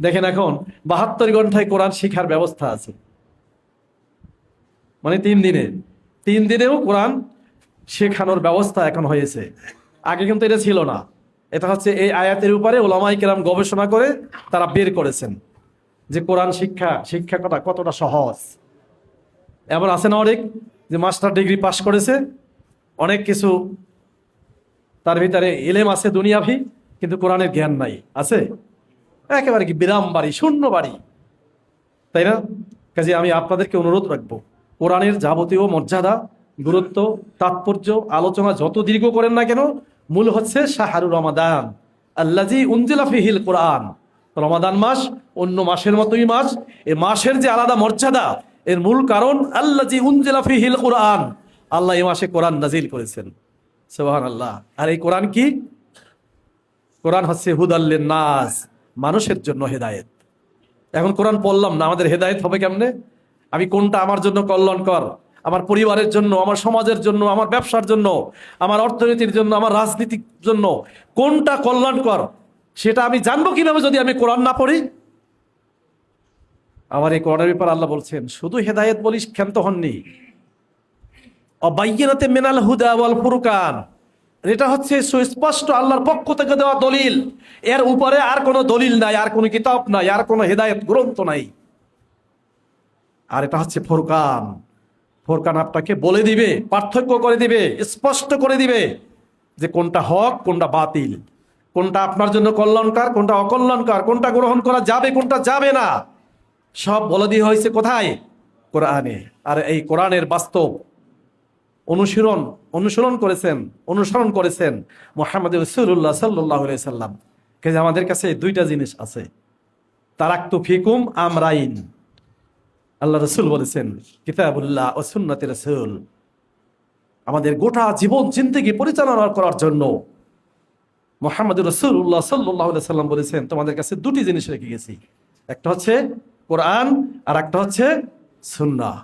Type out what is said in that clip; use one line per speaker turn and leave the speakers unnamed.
দেখেন এখন 72 ঘন্টায় কোরআন শিখার ব্যবস্থা আছে, মানে 3 দিনেও কোরআন শেখানোর ব্যবস্থা এখন হয়েছে। আগে কিন্তু এটা ছিল না। এটা হচ্ছে এই আয়াতের উপরে ওলামায়ে কেরাম গবেষণা করে তারা বের করেছেন যে কোরআন শিক্ষা কতটা সহজ। এমন আছে না অনেক যে মাস্টার ডিগ্রি পাশ করেছে, অনেক কিছু তার ভিতরে ইলেম আছে দুনিয়াভি, কিন্তু কোরআনের জ্ঞান নাই, আছে একেবারে কি বিরাম বাড়ি, শূন্য বাড়ি, তাই না? কাজে আমি আপনাদেরকে অনুরোধ রাখবো, কোরআনের যাবতীয় মর্যাদা, গুরুত্ব, তাৎপর্য আলোচনা যত দীর্ঘ করেন না কেন, মূল হচ্ছে শাহরু রমাদান আল্লাজি উনজিলা ফিহিল কোরআন। রমাদান মাস অন্য মাসের মতোই মাস, এই মাসের যে আলাদা মর্যাদা এর মূল কারণ আল্লাজি উনজিলা ফিহিল কোরআন, আল্লাহ এই মাসে কোরআন নাজিল করেছেন। সুবহানাল্লাহ। আর এই কোরআন কি? কোরআন হচ্ছে হুদাল্লিন নাস, মানুষের জন্য হেদায়েত। এখন কোরআন পড়লাম না, আমাদের হেদায়েত হবে কেমনে? আমি কোনটা আমার জন্য কল্যাণকর, আমার পরিবারের জন্য, আমার সমাজের জন্য, আমার ব্যবসার জন্য, আমার অর্থনীতির জন্য, আমার রাজনীতির জন্য কোনটা কল্যাণকর, সেটা আমি জানবো কিভাবে যদি আমি কোরআন না পড়ি? আমার এই কোরআনের ব্যাপারে আল্লাহ বলছেন, শুধু হেদায়েত বলিস ক্ষান্ত হননি, অবাইয়িনাতে মিনাল হুদা ওয়াল ফুরকান, এটা হচ্ছে সুস্পষ্ট আল্লাহর পক্ষ থেকে দেওয়া দলিল। এর উপরে আর কোনো দলিল নাই, আর কোনো কিতাব নাই, আর কোনো হেদায়েত গ্রন্থ নাই। আর এটা হচ্ছে ফুরকান। ফুরকান আপনাকে বলে দিবে, পার্থক্য করে দিবে, স্পষ্ট করে দিবে যে কোনটা হক, কোনটা বাতিল, কোনটা আপনার জন্য কল্যাণকর, কোনটা অকল্যাণকর, কোনটা গ্রহণ করা যাবে, কোনটা যাবে না, সব বলে দিয়ে হয়েছে কোথায়? কোরআনে। আর এই কোরআনের বাস্তব অনুসরণ করেছেন মুহাম্মদ রাসূলুল্লাহ সাল্লাল্লাহু আলাইহি সাল্লাম। কাজে আমাদের কাছে দুইটা জিনিস আছে। তারাকতু ফিকুম আমরাইন, আল্লাহ রাসূল বলেছেন, কিতাবুল্লাহ ও সুন্নাতে রাসূল। আমাদের গোটা জীবন জিন্দেগি পরিচালনা করার জন্য মুহাম্মদ রাসূলুল্লাহ সাল্লাল্লাহু আলাইহি সাল্লাম বলেছেন, তোমাদের কাছে দুটি জিনিস রেখে গেছি, একটা হচ্ছে কোরআন আর একটা হচ্ছে সুন্নাহ।